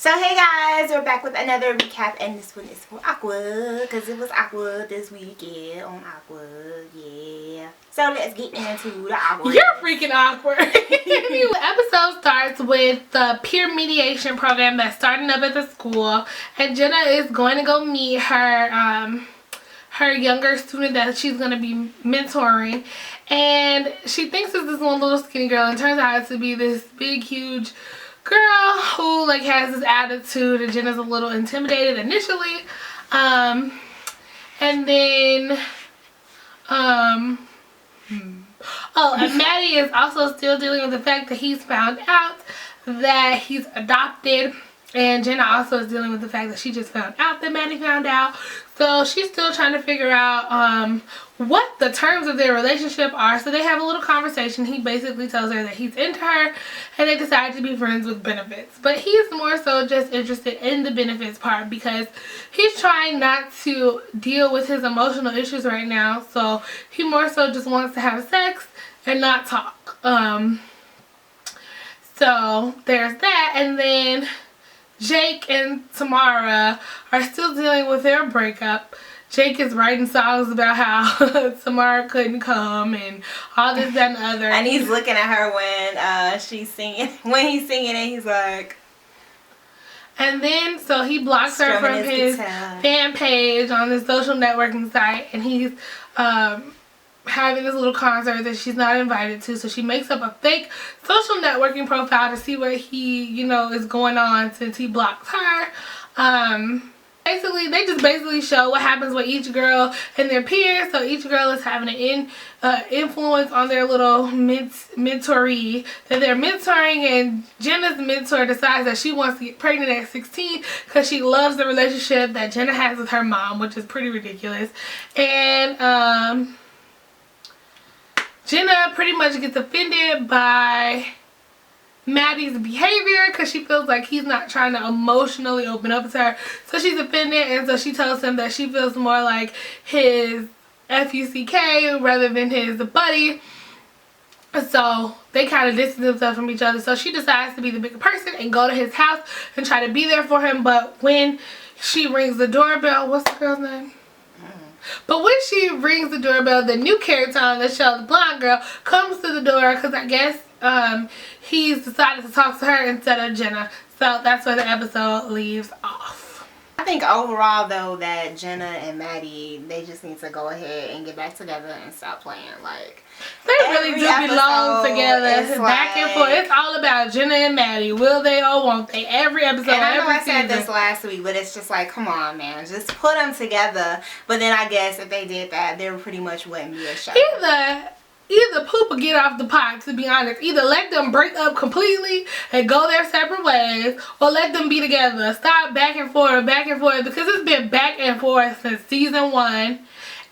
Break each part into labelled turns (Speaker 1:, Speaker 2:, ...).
Speaker 1: So hey guys, we're back with another recap, and this one is for Aqua, because it was Aqua this week, yeah, on Aqua, yeah. So let's get into the Aqua.
Speaker 2: You're freaking awkward. The episode starts with the peer mediation program that's starting up at the school, and Jenna is going to go meet her her younger student that she's going to be mentoring, and she thinks it's this one little skinny girl, and turns out to be this big, huge girl who like has this attitude, and Jenna's a little intimidated initially, and then oh, and Maddie is also still dealing with the fact that he's found out that he's adopted, and Jenna also is dealing with the fact that she just found out that Maddie found out. So she's still trying to figure out what the terms of their relationship are. So they have a little conversation. He basically tells her that he's into her, and they decide to be friends with benefits. But he's more so just interested in the benefits part because he's trying not to deal with his emotional issues right now. So he more so just wants to have sex and not talk. So there's that. And then Jake and Tamara are still dealing with their breakup. Jake is writing songs about how Tamara couldn't come and all this, that, and the other.
Speaker 1: And he's looking at her when she's singing. When he's singing it, he's like...
Speaker 2: And then, so he blocks her from his fan page on the social networking site, and he's having this little concert that she's not invited to. So she makes up a fake social networking profile to see what he, you know, is going on since he blocked her. Basically, they just basically show what happens with each girl and their peers. So each girl is having an influence on their little mentoree that they're mentoring, and Jenna's mentor decides that she wants to get pregnant at 16 because she loves the relationship that Jenna has with her mom, which is pretty ridiculous. And Jenna pretty much gets offended by Maddie's behavior because she feels like he's not trying to emotionally open up to her. So she's offended, and so she tells him that she feels more like his FUCK rather than his buddy. So they kind of distance themselves from each other. So she decides to be the bigger person and go to his house and try to be there for him. But when she rings the doorbell, what's the girl's name? But when she rings the doorbell, the new character on the show, the blonde girl, comes to the door because I guess he's decided to talk to her instead of Jenna. So that's where the episode leaves off.
Speaker 1: I think overall though that Jenna and Maddie, they just need to go ahead and get back together and stop playing. Like,
Speaker 2: they really do belong together, back and forth. It's all about Jenna and Maddie. Will they or won't they? Every episode,
Speaker 1: and I know
Speaker 2: every
Speaker 1: I said this last week, but it's just like, come on, man, just put them together. But then I guess if they did that, there pretty much wouldn't be a show.
Speaker 2: Either poop or get off the pot, to be honest. Either let them break up completely and go their separate ways, or let them be together. Stop back and forth, because it's been back and forth since season 1.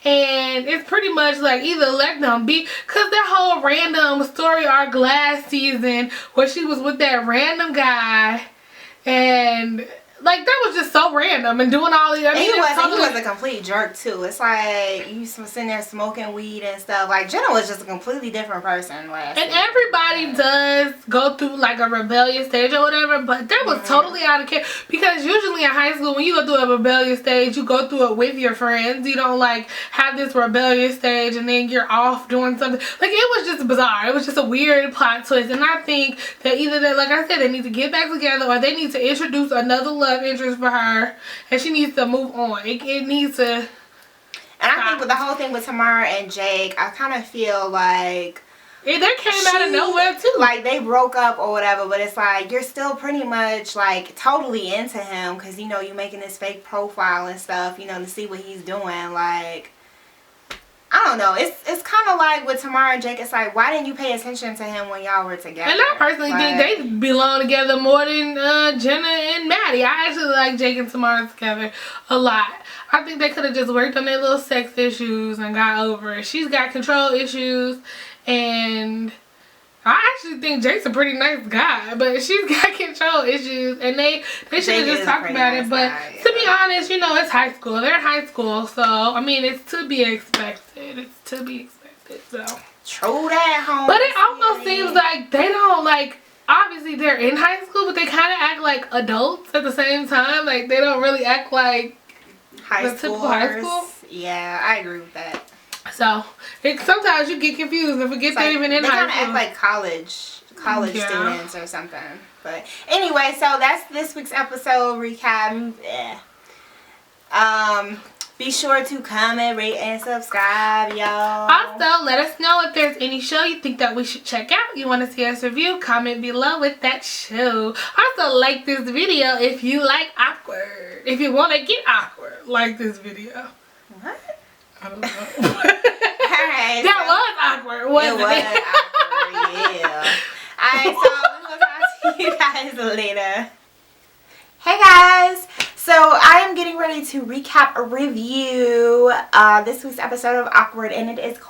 Speaker 2: And it's pretty much like either let them be, because that whole random story arc last season where she was with that random guy, and like that was just so random and doing all these.
Speaker 1: He was a complete jerk too. It's like you sitting there smoking weed and stuff. Like Jenna was just a completely different person last
Speaker 2: And
Speaker 1: week.
Speaker 2: everybody does go through like a rebellious stage or whatever, but that was totally out of character, because usually in high school when you go through a rebellious stage, you go through it with your friends. You don't like have this rebellious stage and then you're off doing something. Like, it was just bizarre. It was just a weird plot twist, and I think that either they, like I said, they need to get back together, or they need to introduce another love interest for her, and she needs to move on. It needs to.
Speaker 1: And I think with the whole thing with Tamara and Jake, I kind of feel like
Speaker 2: that came out of nowhere too.
Speaker 1: Like they broke up or whatever, but it's like you're still pretty much like totally into him because you know you're making this fake profile and stuff, you know, to see what he's doing. Like, I don't know. It's kind of like with Tamara and Jake. It's like, why didn't you pay attention to him when y'all were together?
Speaker 2: And I personally think they belong together more than Jenna and Maddie. I actually like Jake and Tamara together a lot. I think they could have just worked on their little sex issues and got over it. She's got control issues, and I actually think Jake's a pretty nice guy, but she's got control issues, and they should have just talked about it. But to be honest, you know, it's high school. They're in high school, so I mean, it's to be expected. It's to be expected. So
Speaker 1: true that, home.
Speaker 2: But it almost seems like they don't like obviously they're in high school, but they kind of act like adults at the same time. Like they don't really act like
Speaker 1: high
Speaker 2: the typical high school.
Speaker 1: Yeah, I agree with that.
Speaker 2: So sometimes you get confused and forget they're even in high school.
Speaker 1: They kind of act like college students or something. But anyway, so that's this week's episode recap. Be sure to comment, rate, and subscribe, y'all.
Speaker 2: Also, let us know if there's any show you think that we should check out. You want to see us review? Comment below with that show. Also, like this video if you like awkward. If you want to get awkward, like this video.
Speaker 1: What?
Speaker 2: I don't know.
Speaker 1: Alright.
Speaker 2: That was awkward, wasn't it?
Speaker 1: It was awkward, yeah. Alright, so we will talk to you guys later. Hey guys! So I am getting ready to recap a review this week's episode of Awkward, and it is called